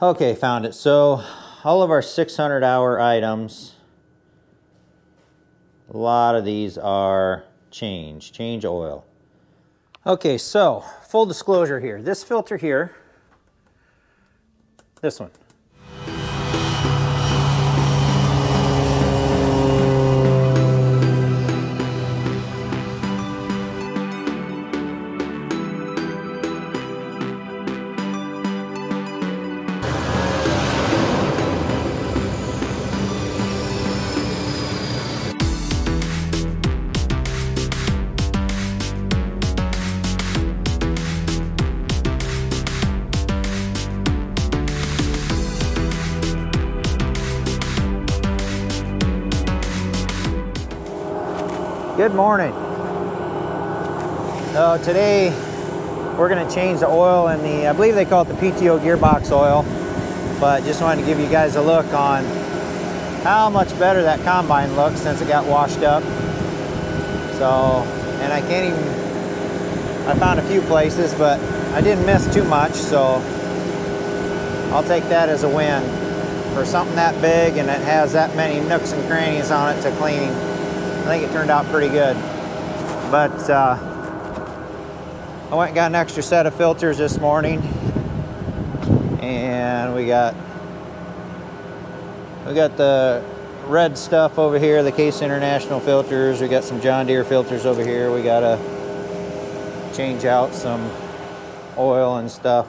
Okay, found it. So all of our 600-hour items, a lot of these are change oil. Okay, so full disclosure here. This filter here, this one. Good morning. So today we're going to change the oil in the, I believe they call it the PTO gearbox oil, but just wanted to give you guys a look on how much better that combine looks since it got washed up. So, and I can't even, I found a few places, but I didn't miss too much, so I'll take that as a win. For something that big and it has that many nooks and crannies on it to clean, I think it turned out pretty good. But I went and got an extra set of filters this morning, and we got the red stuff over here, the Case International filters. We got some John Deere filters over here. We gotta change out some oil and stuff.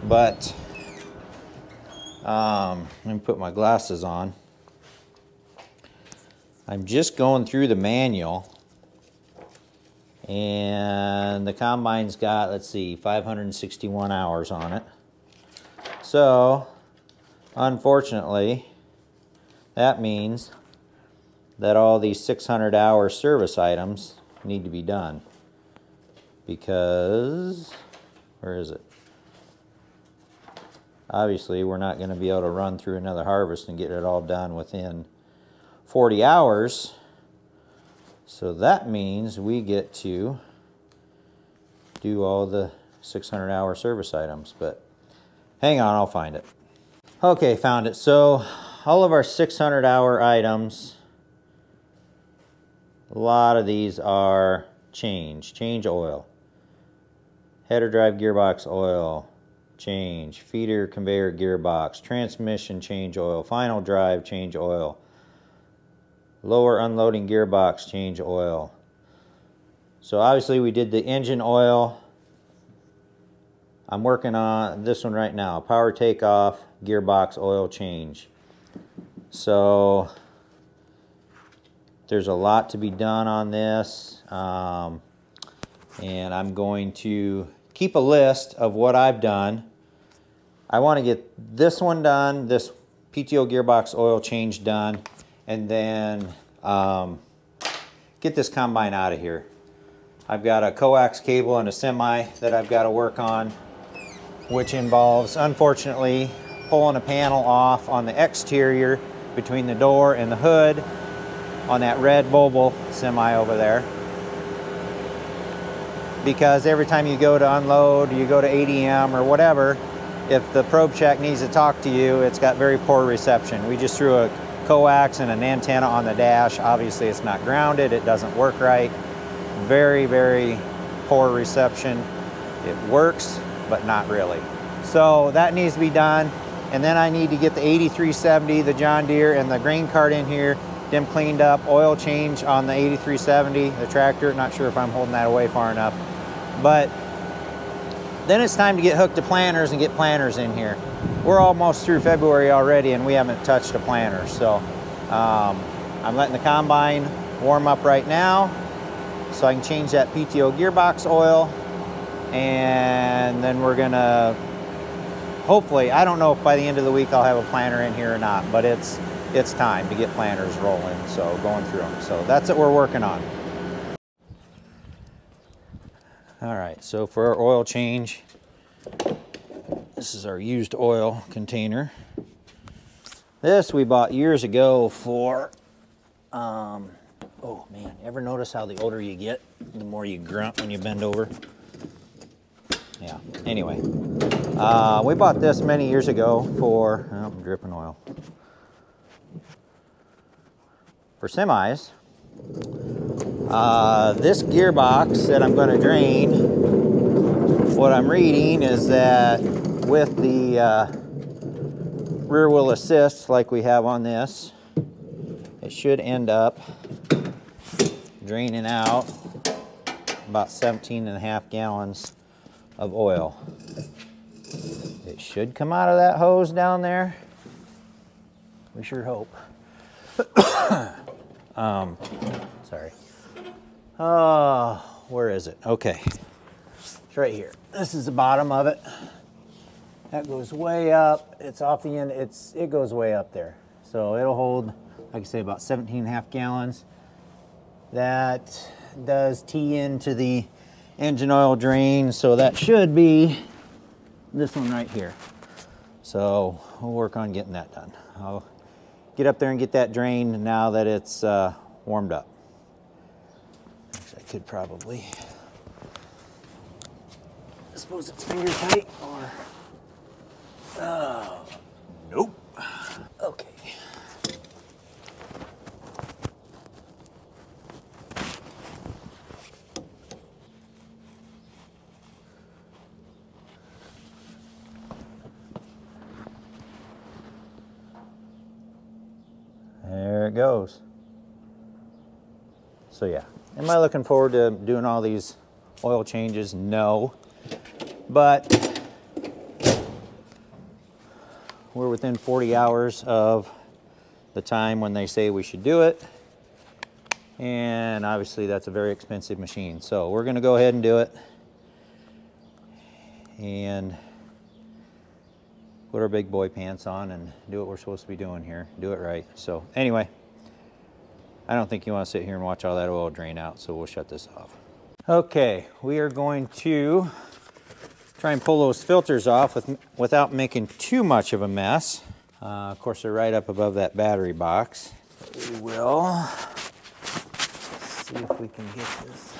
But let me put my glasses on. I'm just going through the manual, and the combine's got, let's see, 561 hours on it. So, unfortunately, that means that all these 600-hour service items need to be done. Because, where is it? Obviously, we're not going to be able to run through another harvest and get it all done within 40 hours, so that means we get to do all the 600-hour service items. But hang on, I'll find it. Okay, found it. So all of our 600-hour items, a lot of these are change oil. Header drive gearbox oil, change. Feeder conveyor gearbox, transmission change oil, final drive change oil, lower unloading gearbox change oil. So obviously we did the engine oil. I'm working on this one right now, power takeoff gearbox oil change. So there's a lot to be done on this, and I'm going to keep a list of what I've done. I want to get this one done, this PTO gearbox oil change done, and then get this combine out of here. I've got a coax cable and a semi that I've got to work on, which involves, unfortunately, pulling a panel off on the exterior between the door and the hood on that red Volvo semi over there. Because every time you go to unload, you go to ADM or whatever, if the probe check needs to talk to you, it's got very poor reception. We just threw a coax and an antenna on the dash. Obviously it's not grounded, it doesn't work right. Very, very poor reception. It works, but not really. So that needs to be done. And then I need to get the 8370, the John Deere, and the grain cart in here, them cleaned up, oil change on the 8370, the tractor. Not sure if I'm holding that away far enough. But then it's time to get hooked to planters and get planters in here. We're almost through February already and we haven't touched a planter. So I'm letting the combine warm up right now so I can change that PTO gearbox oil, and then we're gonna, hopefully, I don't know if by the end of the week I'll have a planter in here or not, but it's time to get planters rolling, so going through them. So that's what we're working on. All right, so for our oil change, this is our used oil container. This we bought years ago for, oh man, ever notice how the older you get, the more you grunt when you bend over? Yeah, anyway. We bought this many years ago for, oh, I'm dripping oil, for semis. This gearbox that I'm going to drain, what I'm reading is that with the rear wheel assist like we have on this, it should end up draining out about 17.5 gallons of oil. It should come out of that hose down there. We sure hope. Sorry. Where is it? Okay. It's right here. This is the bottom of it. That goes way up. It's off the end. It goes way up there. So it'll hold, like I say, about 17.5 gallons. That does tee into the engine oil drain, so that should be this one right here. So we'll work on getting that done. I'll get up there and get that drained now that it's warmed up. Actually, I could probably, I suppose it's finger tight or, nope. Okay. There it goes. So yeah, am I looking forward to doing all these oil changes? No, but we're within 40 hours of the time when they say we should do it, and obviously that's a very expensive machine, so we're going to go ahead and do it and put our big boy pants on and do what we're supposed to be doing here. Do it right. So anyway, I don't think you want to sit here and watch all that oil drain out, so we'll shut this off. Okay, we are going to try and pull those filters off without making too much of a mess. Of course, they're right up above that battery box. But we will see if we can get this.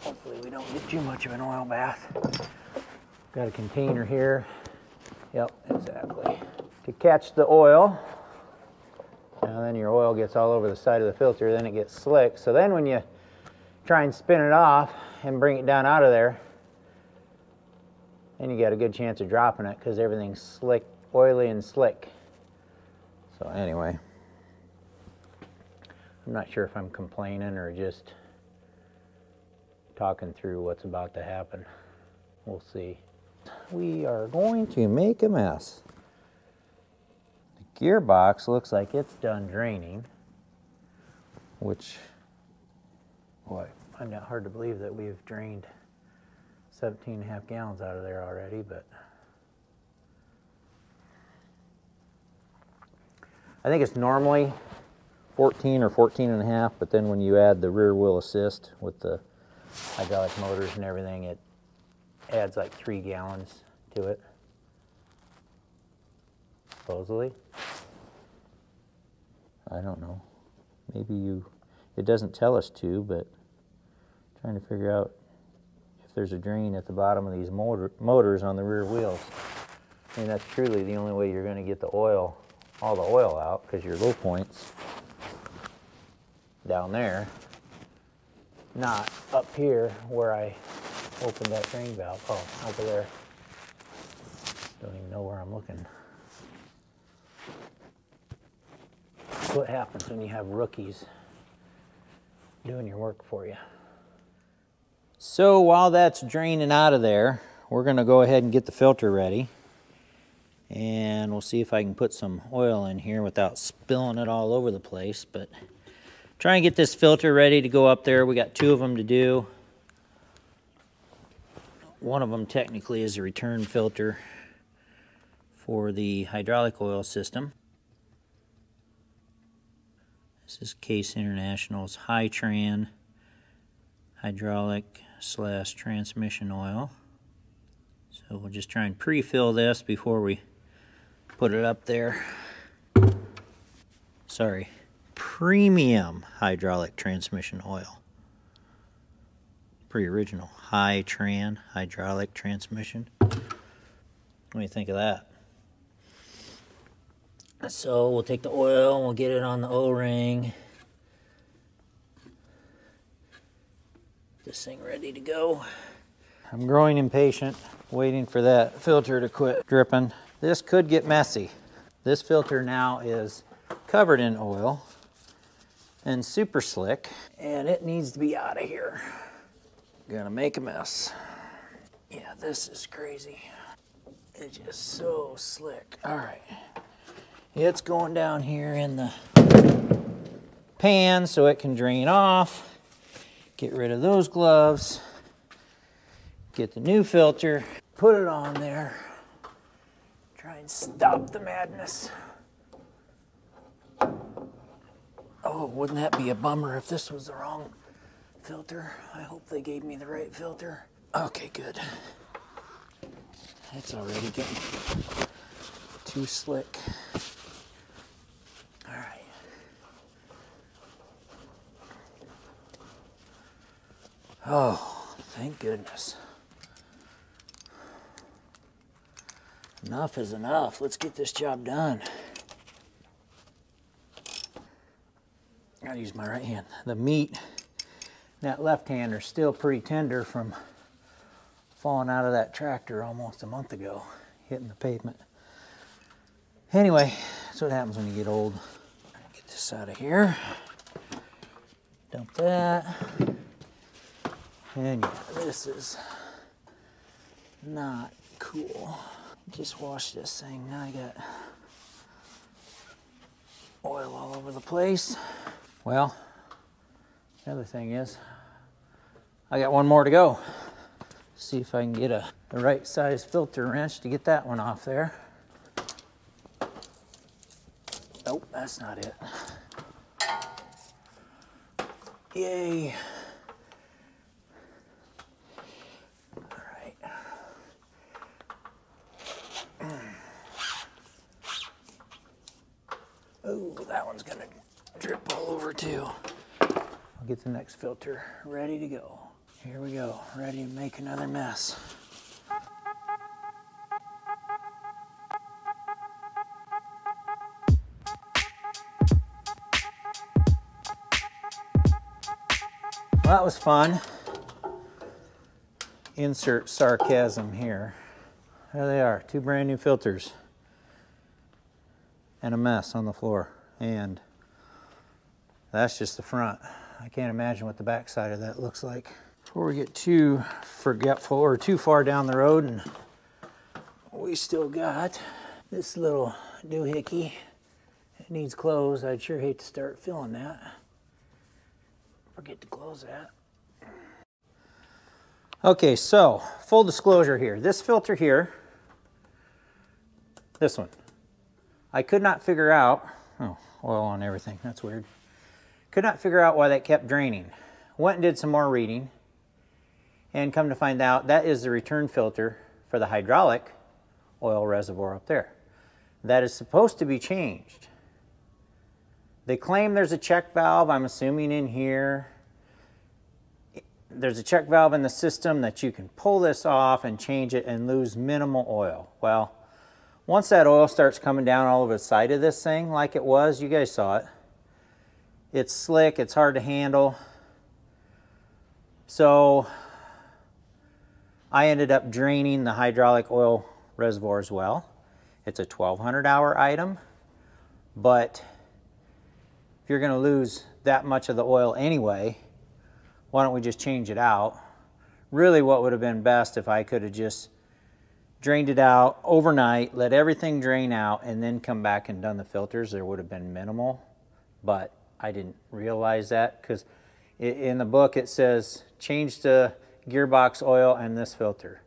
Hopefully we don't get too much of an oil bath. Got a container here. Yep, exactly. To catch the oil. Now then your oil gets all over the side of the filter, then it gets slick. So then when you try and spin it off and bring it down out of there, then you got a good chance of dropping it because everything's slick, oily and slick. So anyway, I'm not sure if I'm complaining or just talking through what's about to happen. We'll see. We are going to make a mess. The gearbox looks like it's done draining, which, boy, I find it hard to believe that we've drained 17.5 gallons out of there already, but I think it's normally 14 or 14.5, but then when you add the rear wheel assist with the hydraulic motors and everything, it adds like 3 gallons to it, supposedly. I don't know. Maybe it doesn't tell us to, but I'm trying to figure out if there's a drain at the bottom of these motors on the rear wheels. I mean, that's truly the only way you're going to get the oil, all the oil out, because your low point's down there, not up here where I opened that drain valve. Oh, over there. Don't even know where I'm looking. That's what happens when you have rookies doing your work for you. So while that's draining out of there, we're going to go ahead and get the filter ready. And we'll see if I can put some oil in here without spilling it all over the place. But try and get this filter ready to go up there. We got 2 of them to do. One of them technically is a return filter for the hydraulic oil system. This is Case International's Hi-Tran hydraulic / transmission oil. So we'll just try and pre-fill this before we put it up there. Sorry, premium hydraulic transmission oil. Pretty original. High-tran hydraulic transmission. What do you think of that? So we'll take the oil and we'll get it on the O-ring. This thing ready to go. I'm growing impatient, waiting for that filter to quit dripping. This could get messy. This filter now is covered in oil and super slick, and it needs to be out of here. Gonna make a mess. Yeah, this is crazy. It's just so slick. All right, it's going down here in the pan so it can drain off. Get rid of those gloves. Get the new filter, put it on there. Try and stop the madness. Oh, wouldn't that be a bummer if this was the wrong filter? I hope they gave me the right filter. Okay, good. It's already getting too slick. All right. Oh, thank goodness. Enough is enough. Let's get this job done. I gotta use my right hand. The meat in that left hand are still pretty tender from falling out of that tractor almost a month ago, hitting the pavement. Anyway, that's what happens when you get old. Get this out of here. Dump that. And yeah, this is not cool. Just washed this thing. Now I got oil all over the place. Well, the other thing is, I got one more to go. See if I can get the right size filter wrench to get that one off there. Nope, that's not it. Yay. Oh, that one's gonna drip all over too. I'll get the next filter ready to go. Here we go, ready to make another mess. Well, that was fun. Insert sarcasm here. There they are, two brand new filters. And a mess on the floor. And that's just the front. I can't imagine what the back side of that looks like. Before we get too forgetful or too far down the road, and we still got this little doohickey. It needs closed. I'd sure hate to start filling that. Forget to close that. Okay, so full disclosure here. This filter here, this one, I could not figure out, oh, oil on everything, that's weird. Could not figure out why that kept draining. Went and did some more reading, and come to find out that is the return filter for the hydraulic oil reservoir up there. That is supposed to be changed. They claim there's a check valve, I'm assuming in here. There's a check valve in the system that you can pull this off and change it and lose minimal oil. Well, once that oil starts coming down all over the side of this thing, like it was, you guys saw it, it's slick, it's hard to handle. So I ended up draining the hydraulic oil reservoir as well. It's a 1,200 hour item, but if you're gonna lose that much of the oil anyway, why don't we just change it out? Really what would have been best if I could have just drained it out overnight, let everything drain out, and then come back and done the filters. There would have been minimal, but I didn't realize that because in the book it says change the gearbox oil and this filter.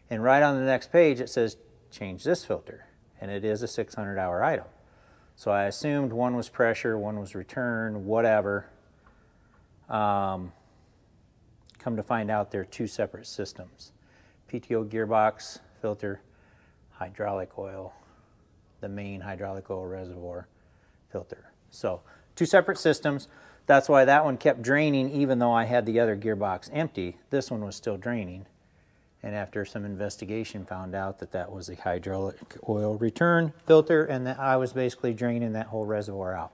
And right on the next page it says change this filter, and it is a 600 hour item. So I assumed one was pressure, one was return, whatever. Come to find out they're two separate systems. PTO gearbox filter, hydraulic oil, the main hydraulic oil reservoir filter. So Two separate systems. That's why that one kept draining even though I had the other gearbox empty. This one was still draining. And after some investigation found out that that was the hydraulic oil return filter and that I was basically draining that whole reservoir out.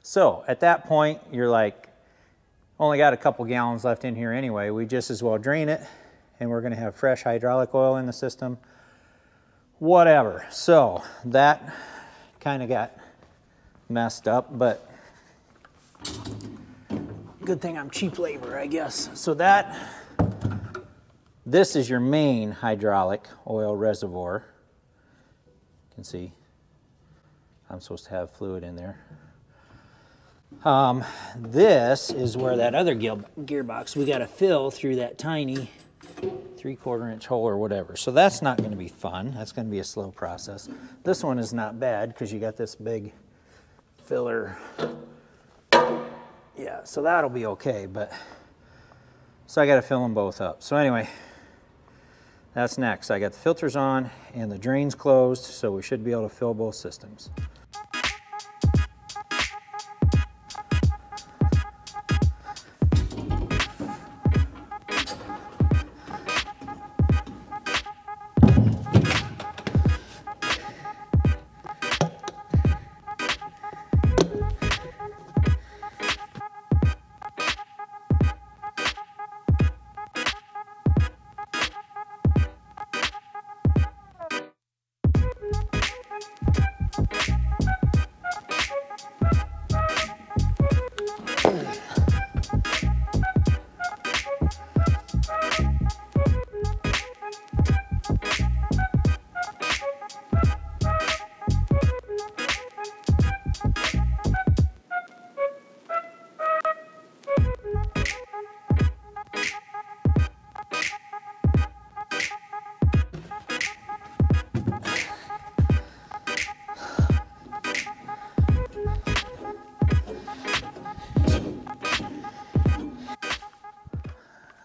So at that point, you're like, only got a couple gallons left in here anyway. We just as well drain it and we're gonna have fresh hydraulic oil in the system. Whatever. So that kind of got messed up, but good thing I'm cheap labor, I guess. So this is your main hydraulic oil reservoir. You can see I'm supposed to have fluid in there. This is where that other gearbox, we got to fill through that tiny 3/4 inch hole or whatever. So that's not going to be fun. That's going to be a slow process. This one is not bad because you got this big filler. Yeah, so that'll be okay, but so I got to fill them both up. So anyway, that's next. I got the filters on and the drains closed, so we should be able to fill both systems.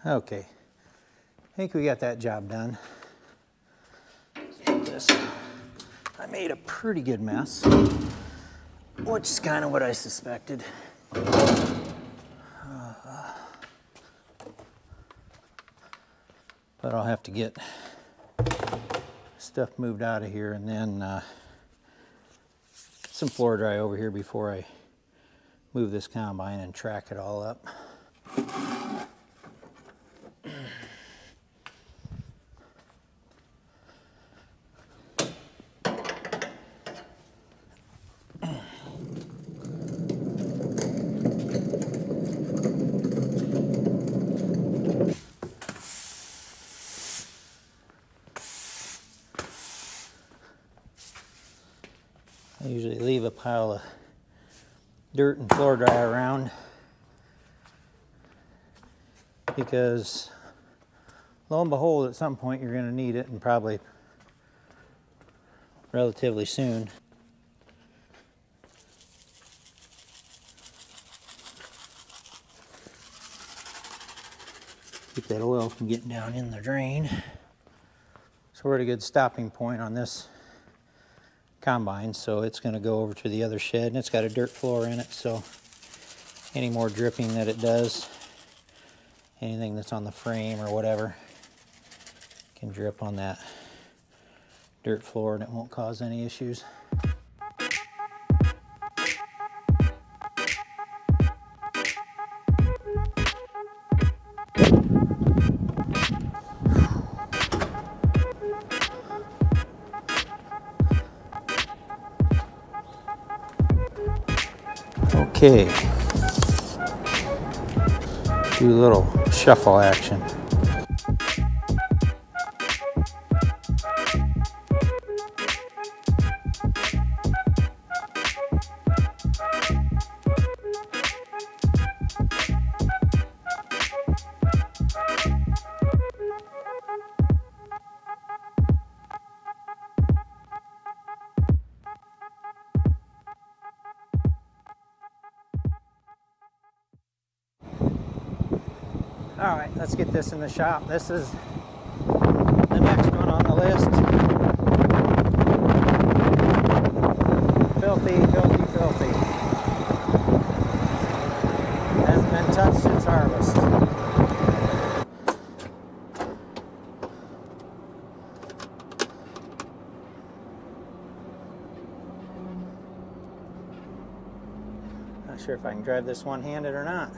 Okay, I think we got that job done. I made a pretty good mess, which is kind of what I suspected. But I'll have to get stuff moved out of here and then get some floor dry over here before I move this combine and track it all up. I usually leave a pile of dirt and floor dry around because lo and behold, at some point you're going to need it, and probably relatively soon. Keep that oil from getting down in the drain. So we're at a good stopping point on this combine, so it's going to go over to the other shed, and it's got a dirt floor in it, so any more dripping that it does, anything that's on the frame or whatever, can drip on that dirt floor and it won't cause any issues. Okay, do a little shuffle action. All right, let's get this in the shop. This is the next one on the list. Filthy, filthy, filthy. harvest. Not sure if I can drive this one-handed or not.